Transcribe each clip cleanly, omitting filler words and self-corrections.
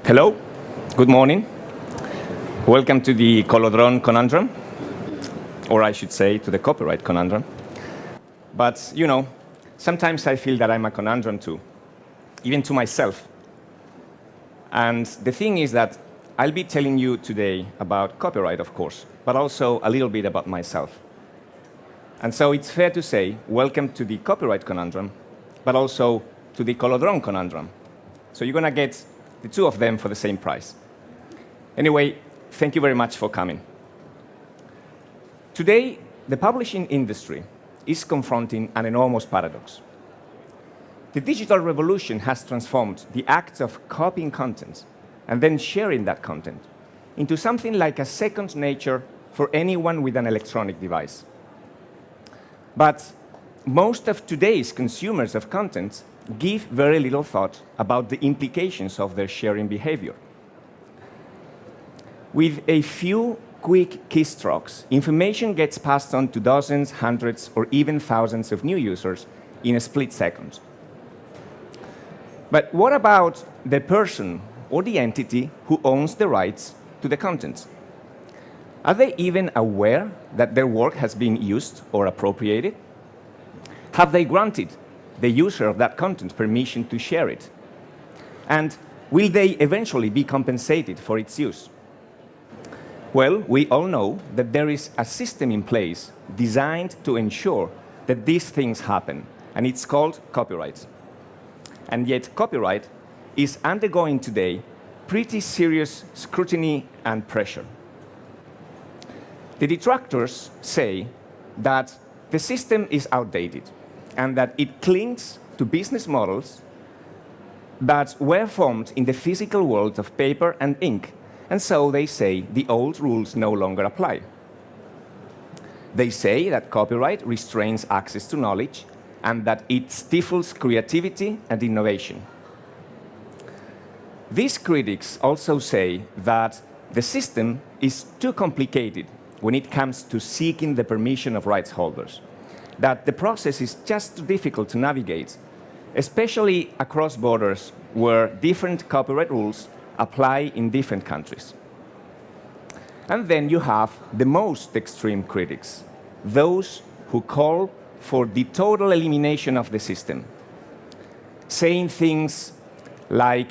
Hello, good morning. Welcome to the Conundrum, or I should say to the copyright conundrum. But, you know, sometimes I feel that I'm a conundrum too, even to myself. And the thing is that I'll be telling you today about copyright, of course, but also a little bit about myself. And so it's fair to say, welcome to the copyright conundrum, but also to the conundrum. So you're going to get the two of them for the same price. Anyway, thank you very much for coming. Today, the publishing industry is confronting an enormous paradox. The digital revolution has transformed the act of copying content and then sharing that content into something like a second nature for anyone with an electronic device. But most of today's consumers of content give very little thought about the implications of their sharing behavior. With a few quick keystrokes, information gets passed on to dozens, hundreds, or even thousands of new users in a split second. But what about the person or the entity who owns the rights to the content? Are they even aware that their work has been used or appropriated? Have they granted the user of that content permission to share it? And will they eventually be compensated for its use? Well, we all know that there is a system in place designed to ensure that these things happen, and it's called copyright. And yet copyright is undergoing today pretty serious scrutiny and pressure. The detractors say that the system is outdated and that it clings to business models that were formed in the physical world of paper and ink, and so they say the old rules no longer apply. They say that copyright restrains access to knowledge and that it stifles creativity and innovation. These critics also say that the system is too complicated when it comes to seeking the permission of rights holders, that the process is just too difficult to navigate, especially across borders where different copyright rules apply in different countries. And then you have the most extreme critics, those who call for the total elimination of the system, saying things like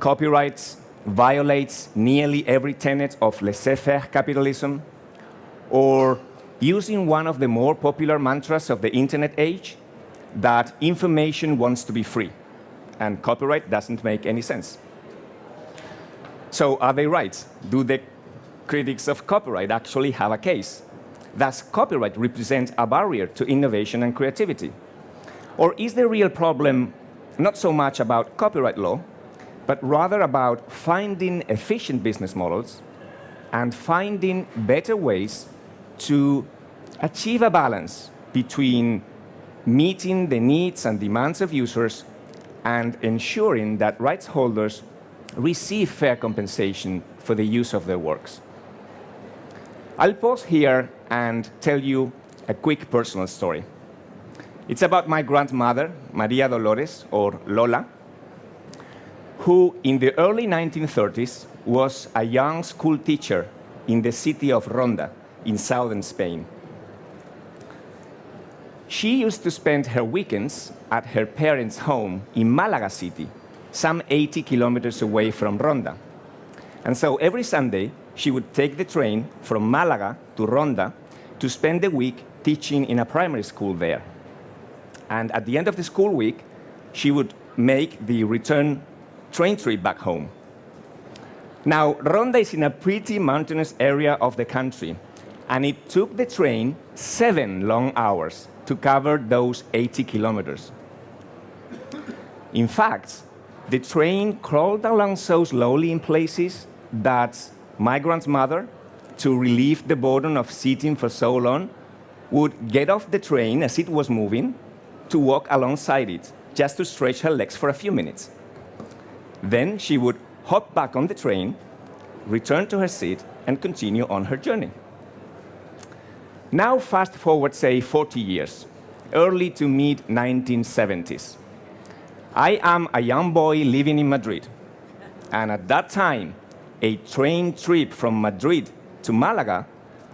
copyright violates nearly every tenet of laissez-faire capitalism, or using one of the more popular mantras of the internet age, that information wants to be free, and copyright doesn't make any sense. So are they right? Do the critics of copyright actually have a case? Does copyright represent a barrier to innovation and creativity? Or is the real problem not so much about copyright law, but rather about finding efficient business models and finding better ways to achieve a balance between meeting the needs and demands of users and ensuring that rights holders receive fair compensation for the use of their works? I'll pause here and tell you a quick personal story. It's about my grandmother, Maria Dolores, or Lola, who in the early 1930s was a young school teacher in the city of Ronda in southern Spain. She used to spend her weekends at her parents' home in Malaga City, some 80 kilometers away from Ronda. And so every Sunday, she would take the train from Malaga to Ronda to spend the week teaching in a primary school there. And at the end of the school week, she would make the return train trip back home. Now, Ronda is in a pretty mountainous area of the country, and it took the train 7 long hours to cover those 80 kilometers. In fact, the train crawled along so slowly in places that my grandmother, to relieve the burden of sitting for so long, would get off the train as it was moving to walk alongside it, just to stretch her legs for a few minutes. Then she would hop back on the train, return to her seat, and continue on her journey. Now fast forward, say, 40 years, early to mid-1970s. I am a young boy living in Madrid. And at that time, a train trip from Madrid to Malaga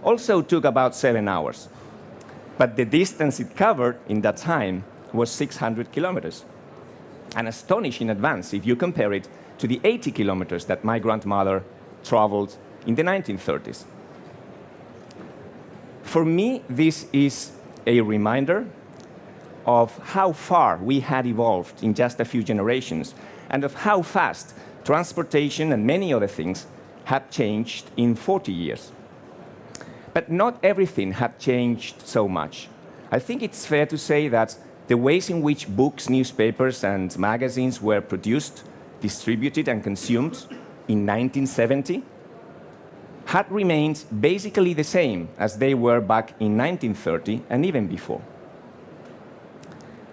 also took about 7 hours. But the distance it covered in that time was 600 kilometers. An astonishing advance if you compare it to the 80 kilometers that my grandmother traveled in the 1930s. For me, this is a reminder of how far we had evolved in just a few generations, and of how fast transportation and many other things had changed in 40 years. But not everything had changed so much. I think it's fair to say that the ways in which books, newspapers, and magazines were produced, distributed, and consumed in 1970 had remained basically the same as they were back in 1930 and even before.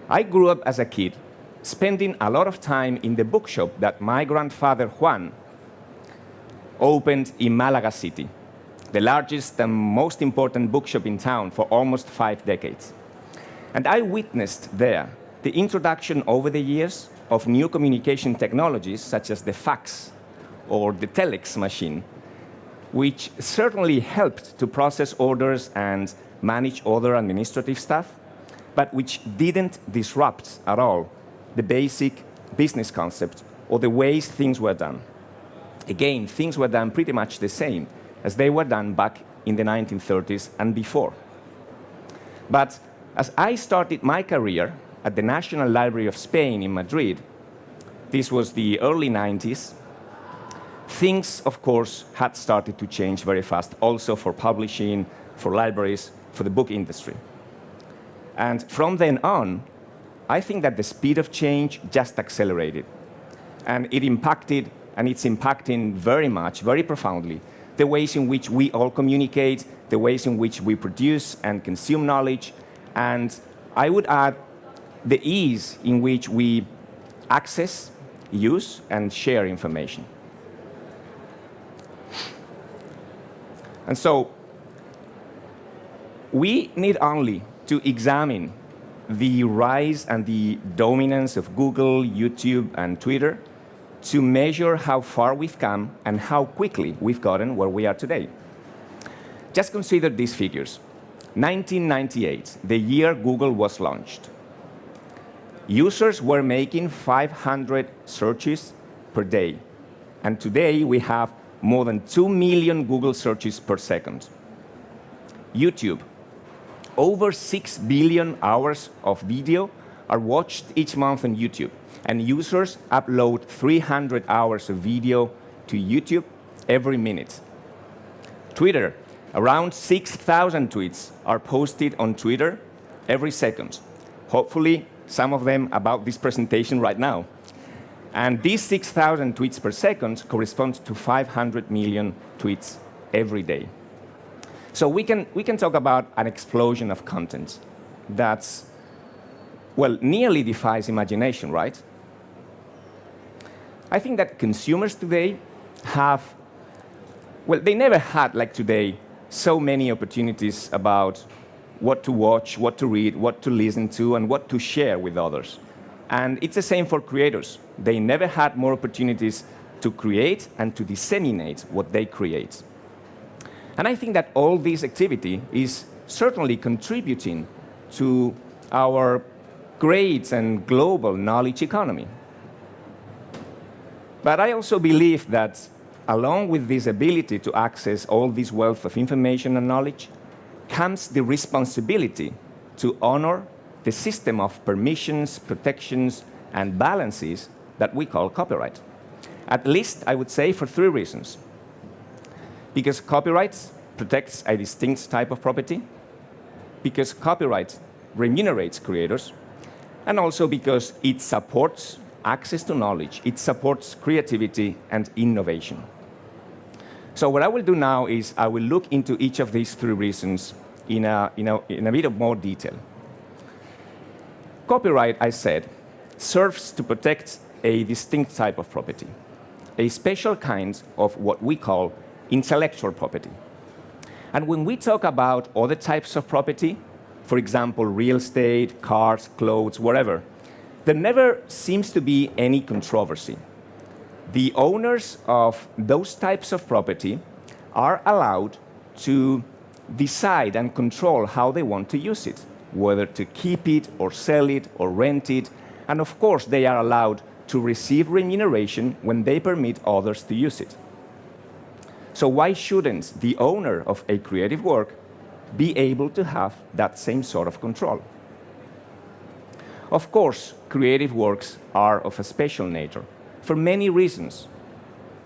I grew up as a kid, spending a lot of time in the bookshop that my grandfather Juan opened in Malaga City, the largest and most important bookshop in town for almost 5 decades. And I witnessed there the introduction over the years of new communication technologies such as the fax or the telex machine, which certainly helped to process orders and manage other administrative stuff, but which didn't disrupt at all the basic business concept or the ways things were done. Again, things were done pretty much the same as they were done back in the 1930s and before. But as I started my career at the National Library of Spain in Madrid, this was the early 90s, things, of course, had started to change very fast, also for publishing, for libraries, for the book industry. And from then on, I think that the speed of change just accelerated. And it impacted, and it's impacting very much, very profoundly, the ways in which we all communicate, the ways in which we produce and consume knowledge, and I would add the ease in which we access, use, and share information. And so we need only to examine the rise and the dominance of Google, YouTube, and Twitter to measure how far we've come and how quickly we've gotten where we are today. Just consider these figures. 1998, the year Google was launched. Users were making 500 searches per day. And today we have more than 2 million Google searches per second. YouTube. Over 6 billion hours of video are watched each month on YouTube. And users upload 300 hours of video to YouTube every minute. Twitter. Around 6,000 tweets are posted on Twitter every second. Hopefully, some of them about this presentation right now. And these 6,000 tweets per second correspond to 500 million tweets every day. So we can talk about an explosion of content that's, well, nearly defies imagination, right? I think that consumers today have, well, they never had, like today, so many opportunities about what to watch, what to read, what to listen to, and what to share with others. And it's the same for creators. They never had more opportunities to create and to disseminate what they create. And I think that all this activity is certainly contributing to our great and global knowledge economy. But I also believe that along with this ability to access all this wealth of information and knowledge comes the responsibility to honor the system of permissions, protections, and balances that we call copyright. At least, I would say, for 3 reasons. Because copyright protects a distinct type of property, because copyright remunerates creators, and also because it supports access to knowledge, it supports creativity and innovation. So what I will do now is I will look into each of these 3 reasons in a bit of more detail. Copyright, I said, serves to protect a distinct type of property, a special kind of what we call intellectual property. And when we talk about other types of property, for example, real estate, cars, clothes, whatever, there never seems to be any controversy. The owners of those types of property are allowed to decide and control how they want to use it, whether to keep it or sell it or rent it. And of course, they are allowed to receive remuneration when they permit others to use it. So why shouldn't the owner of a creative work be able to have that same sort of control? Of course, creative works are of a special nature for many reasons.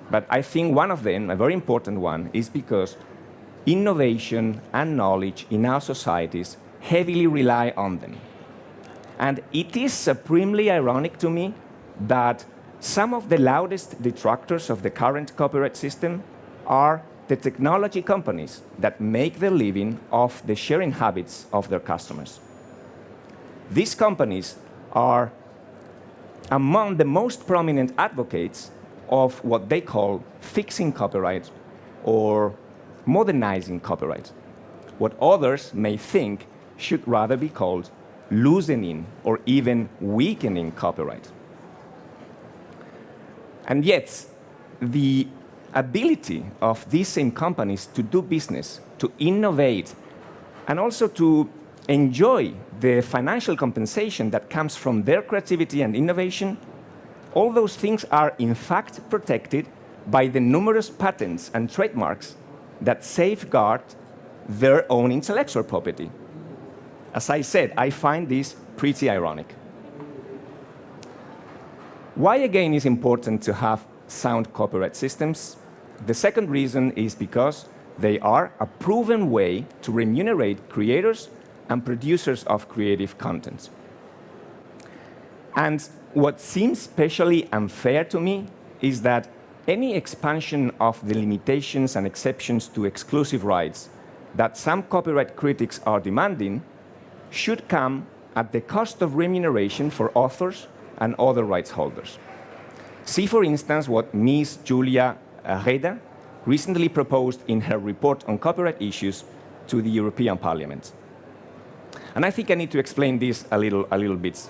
But I think one of them, a very important one, is because innovation and knowledge in our societies heavily rely on them. And it is supremely ironic to me that some of the loudest detractors of the current copyright system are the technology companies that make their living off the sharing habits of their customers. These companies are among the most prominent advocates of what they call fixing copyright or modernizing copyright, what others may think should rather be called loosening or even weakening copyright. And yet, the ability of these same companies to do business, to innovate, and also to enjoy the financial compensation that comes from their creativity and innovation, all those things are in fact protected by the numerous patents and trademarks that safeguard their own intellectual property. As I said, I find this pretty ironic. Why again is important to have sound copyright systems? The second reason is because they are a proven way to remunerate creators and producers of creative content. And what seems especially unfair to me is that any expansion of the limitations and exceptions to exclusive rights that some copyright critics are demanding should come at the cost of remuneration for authors and other rights holders. See, for instance, what Ms. Julia Reda recently proposed in her report on copyright issues to the European Parliament. And I think I need to explain this a little bit,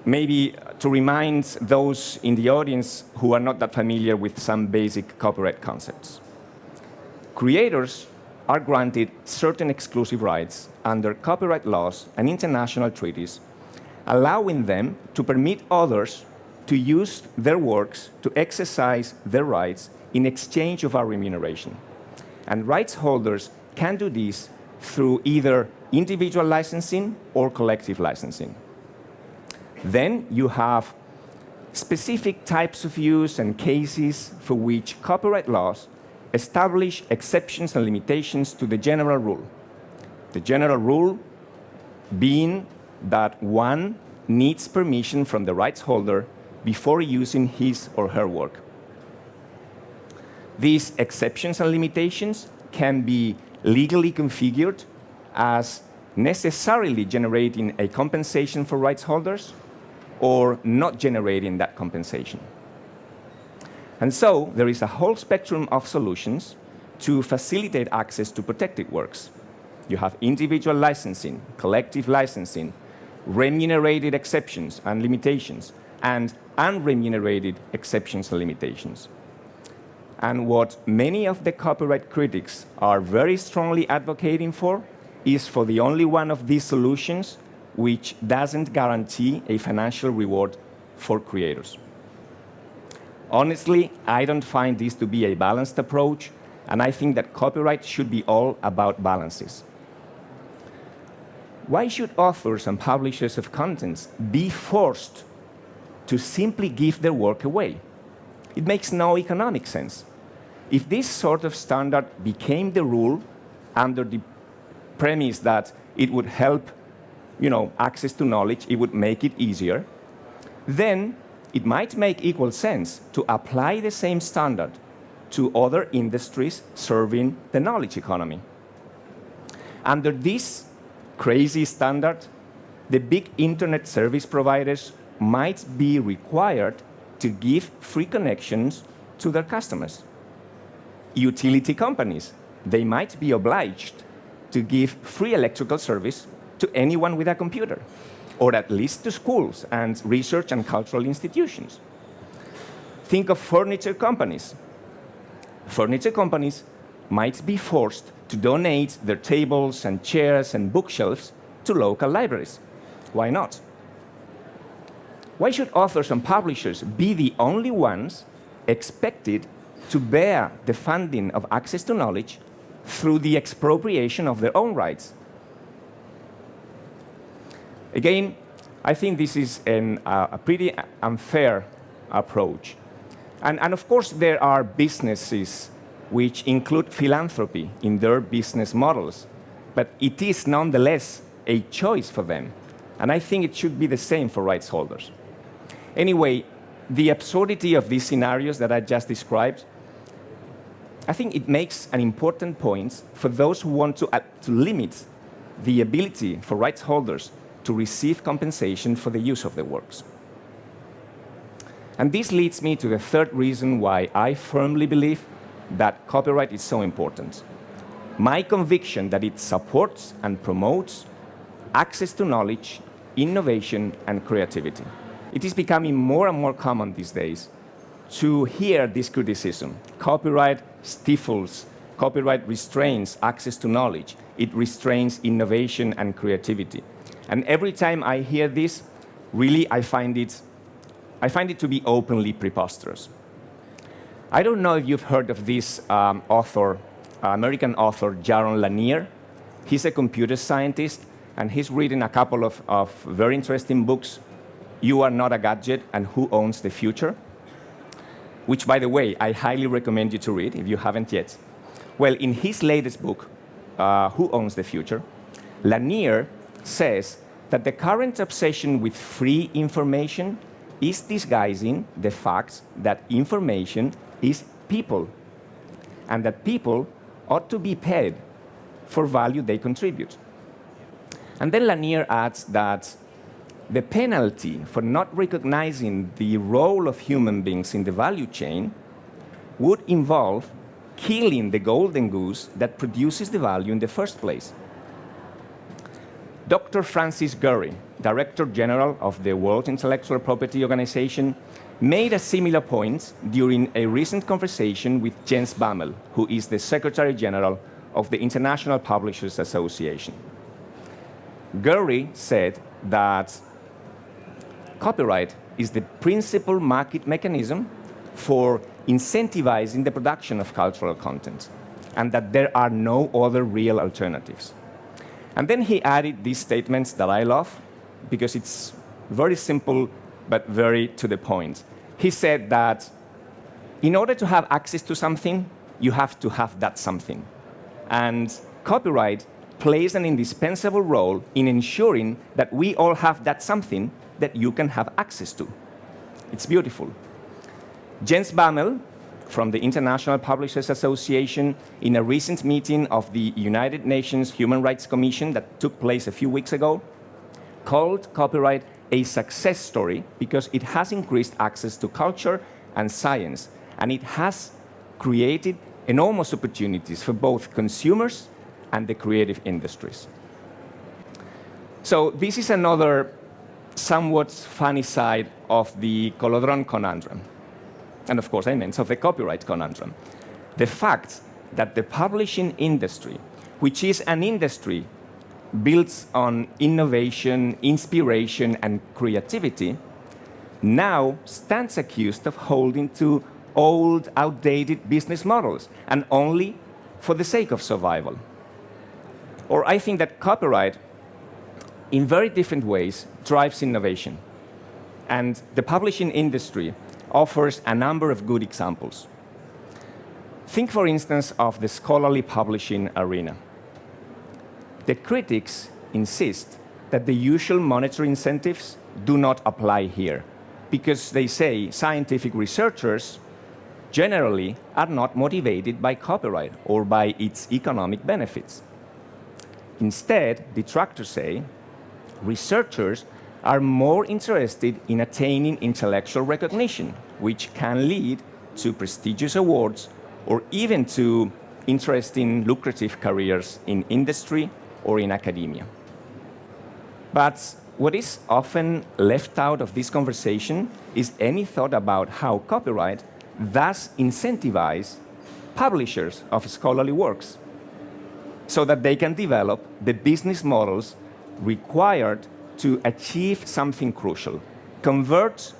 maybe to remind those in the audience who are not that familiar with some basic copyright concepts. Creators are granted certain exclusive rights under copyright laws and international treaties, allowing them to permit others to use their works to exercise their rights in exchange of our remuneration. And rights holders can do this through either individual licensing or collective licensing. Then you have specific types of use and cases for which copyright laws establish exceptions and limitations to the general rule. The general rule being that one needs permission from the rights holder before using his or her work. These exceptions and limitations can be legally configured as necessarily generating a compensation for rights holders or not generating that compensation. And so there is a whole spectrum of solutions to facilitate access to protected works. You have individual licensing, collective licensing, remunerated exceptions and limitations, and unremunerated exceptions and limitations. And what many of the copyright critics are very strongly advocating for is for the only one of these solutions which doesn't guarantee a financial reward for creators. Honestly, I don't find this to be a balanced approach, and I think that copyright should be all about balances. Why should authors and publishers of content be forced to simply give their work away? It makes no economic sense. If this sort of standard became the rule under the premise that it would help, access to knowledge, it would make it easier, then it might make equal sense to apply the same standard to other industries serving the knowledge economy. Under this crazy standard, the big internet service providers might be required to give free connections to their customers. Utility companies, they might be obliged to give free electrical service to anyone with a computer, or at least to schools and research and cultural institutions. Think of furniture companies. Furniture companies might be forced to donate their tables and chairs and bookshelves to local libraries. Why not? Why should authors and publishers be the only ones expected to bear the funding of access to knowledge through the expropriation of their own rights? Again, I think this is a pretty unfair approach. And of course, there are businesses which include philanthropy in their business models, but it is nonetheless a choice for them. And I think it should be the same for rights holders. Anyway, the absurdity of these scenarios that I just described, I think it makes an important point for those who want to limit the ability for rights holders to receive compensation for the use of their works. And this leads me to the third reason why I firmly believe that copyright is so important. My conviction that it supports and promotes access to knowledge, innovation, and creativity. It is becoming more and more common these days to hear this criticism. Copyright stifles, copyright restrains access to knowledge. It restrains innovation and creativity. And every time I hear this, really I find it to be openly preposterous. I don't know if you've heard of this American author, Jaron Lanier. He's a computer scientist, and he's written a couple of very interesting books, You Are Not a Gadget and Who Owns the Future, which, by the way, I highly recommend you to read if you haven't yet. Well, in his latest book, Who Owns the Future, Lanier says that the current obsession with free information is disguising the fact that information is people, and that people ought to be paid for value they contribute. And then Lanier adds that the penalty for not recognizing the role of human beings in the value chain would involve killing the golden goose that produces the value in the first place. Dr. Francis Gurry, Director General of the World Intellectual Property Organization, made a similar point during a recent conversation with Jens Bammel, who is the Secretary General of the International Publishers Association. Gurry said that copyright is the principal market mechanism for incentivizing the production of cultural content, and that there are no other real alternatives. And then he added these statements that I love, because it's very simple but very to the point. He said that in order to have access to something, you have to have that something. And copyright plays an indispensable role in ensuring that we all have that something that you can have access to. It's beautiful. Jens Bammel, from the International Publishers Association, in a recent meeting of the United Nations Human Rights Commission that took place a few weeks ago, called copyright a success story because it has increased access to culture and science, and it has created enormous opportunities for both consumers and the creative industries. So this is another somewhat funny side of the Conundrum. And of course, I meant of the copyright conundrum. The fact that the publishing industry, which is an industry built on innovation, inspiration, and creativity, now stands accused of holding to old, outdated business models, and only for the sake of survival. Or I think that copyright, in very different ways, drives innovation. And the publishing industry offers a number of good examples. Think, for instance, of the scholarly publishing arena. The critics insist that the usual monetary incentives do not apply here, because they say scientific researchers generally are not motivated by copyright or by its economic benefits. Instead, detractors say researchers are more interested in attaining intellectual recognition, which can lead to prestigious awards or even to interesting, lucrative careers in industry or in academia. But what is often left out of this conversation is any thought about how copyright thus incentivizes publishers of scholarly works so that they can develop the business models required to achieve something crucial: convert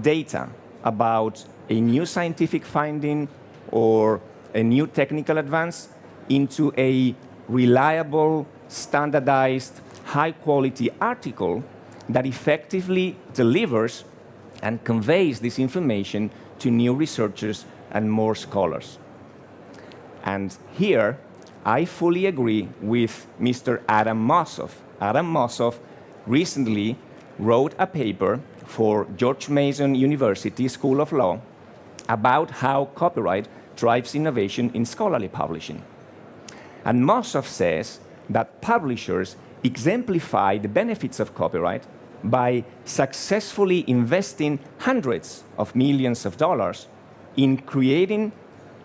data about a new scientific finding or a new technical advance into a reliable, standardized, high-quality article that effectively delivers and conveys this information to new researchers and more scholars. And here, I fully agree with Mr. Adam Mossoff. Adam Mossoff recently wrote a paper for George Mason University School of Law about how copyright drives innovation in scholarly publishing. And Mossoff says that publishers exemplify the benefits of copyright by successfully investing hundreds of millions of dollars in creating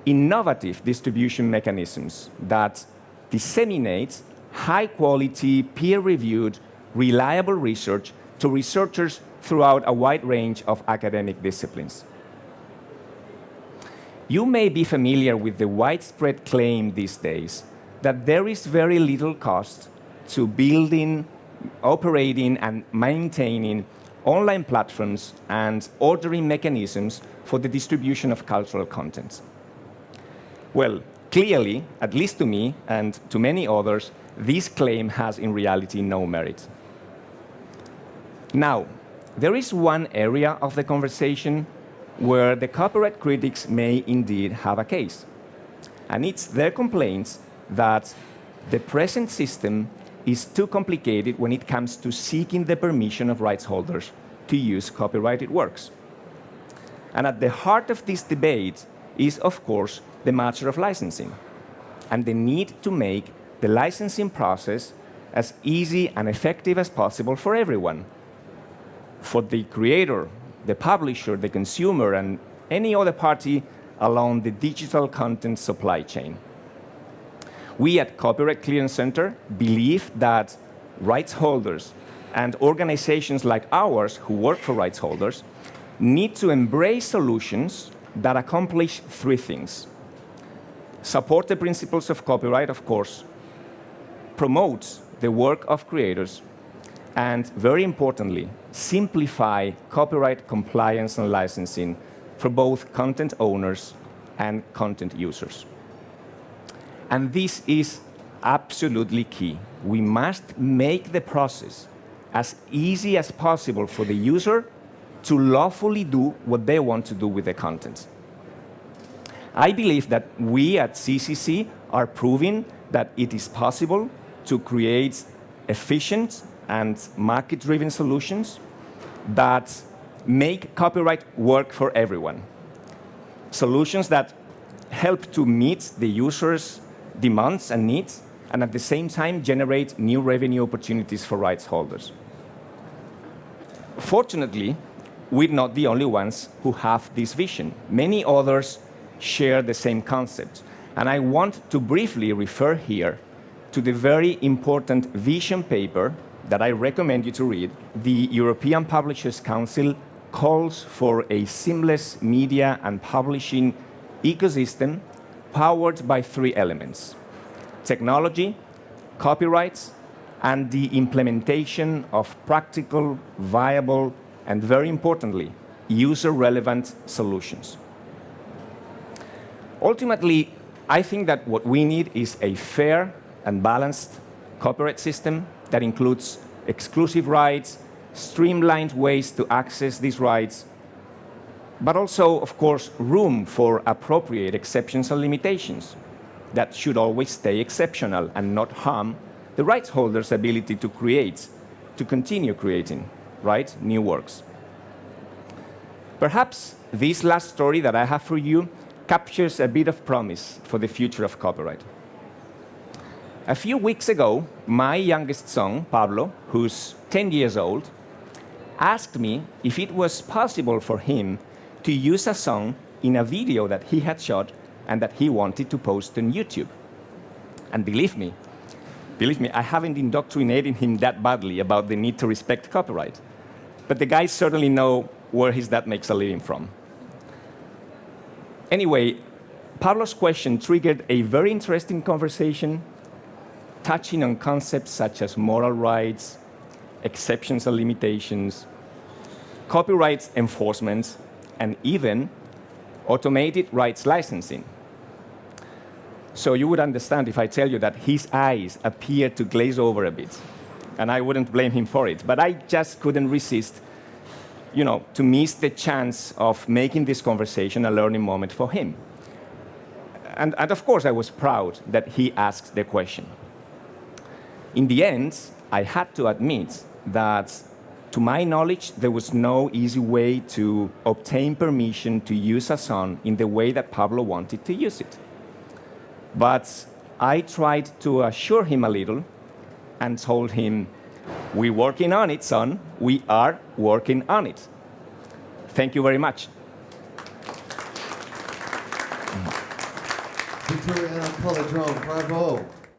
innovative distribution mechanisms that disseminate high-quality, peer-reviewed, reliable research to researchers throughout a wide range of academic disciplines. You may be familiar with the widespread claim these days that there is very little cost to building, operating, and maintaining online platforms and ordering mechanisms for the distribution of cultural content. Well, clearly, at least to me and to many others, this claim has in reality no merit. Now, there is one area of the conversation where the copyright critics may indeed have a case, and it's their complaints that the present system is too complicated when it comes to seeking the permission of rights holders to use copyrighted works. And at the heart of this debate is, of course, the matter of licensing and the need to make the licensing process as easy and effective as possible for everyone, for the creator, the publisher, the consumer, and any other party along the digital content supply chain. We at Copyright Clearance Center believe that rights holders and organizations like ours who work for rights holders need to embrace solutions that accomplish three things: support the principles of copyright, of course, promote the work of creators, and very importantly, simplify copyright compliance and licensing for both content owners and content users. And this is absolutely key. We must make the process as easy as possible for the user to lawfully do what they want to do with the content. I believe that we at CCC are proving that it is possible to create efficient and market-driven solutions that make copyright work for everyone. Solutions that help to meet the user's demands and needs, and at the same time generate new revenue opportunities for rights holders. Fortunately, we're not the only ones who have this vision. Many others share the same concept, and I want to briefly refer here to the very important vision paper that I recommend you to read. The European Publishers Council calls for a seamless media and publishing ecosystem powered by three elements: technology, copyrights, and the implementation of practical, viable, and very importantly, user-relevant solutions. Ultimately, I think that what we need is a fair and balanced copyright system that includes exclusive rights, streamlined ways to access these rights, but also, of course, room for appropriate exceptions and limitations that should always stay exceptional and not harm the rights holder's ability to create, to continue creating, right, new works. Perhaps this last story that I have for you captures a bit of promise for the future of copyright. A few weeks ago, my youngest son, Pablo, who's 10 years old, asked me if it was possible for him to use a song in a video that he had shot and that he wanted to post on YouTube. And believe me, Believe me, I haven't indoctrinated him that badly about the need to respect copyright. But the guys certainly know where his dad makes a living from. Anyway, Pablo's question triggered a very interesting conversation, touching on concepts such as moral rights, exceptions and limitations, copyright enforcement, and even automated rights licensing. So you would understand if I tell you that his eyes appeared to glaze over a bit, and I wouldn't blame him for it. But I just couldn't resist, to miss the chance of making this conversation a learning moment for him. And of course, I was proud that he asked the question. In the end, I had to admit that, to my knowledge, there was no easy way to obtain permission to use a song in the way that Pablo wanted to use it. But I tried to assure him a little and told him, "We're working on it, son. We are working on it." Thank you very much. Victoria Conundrum, bravo.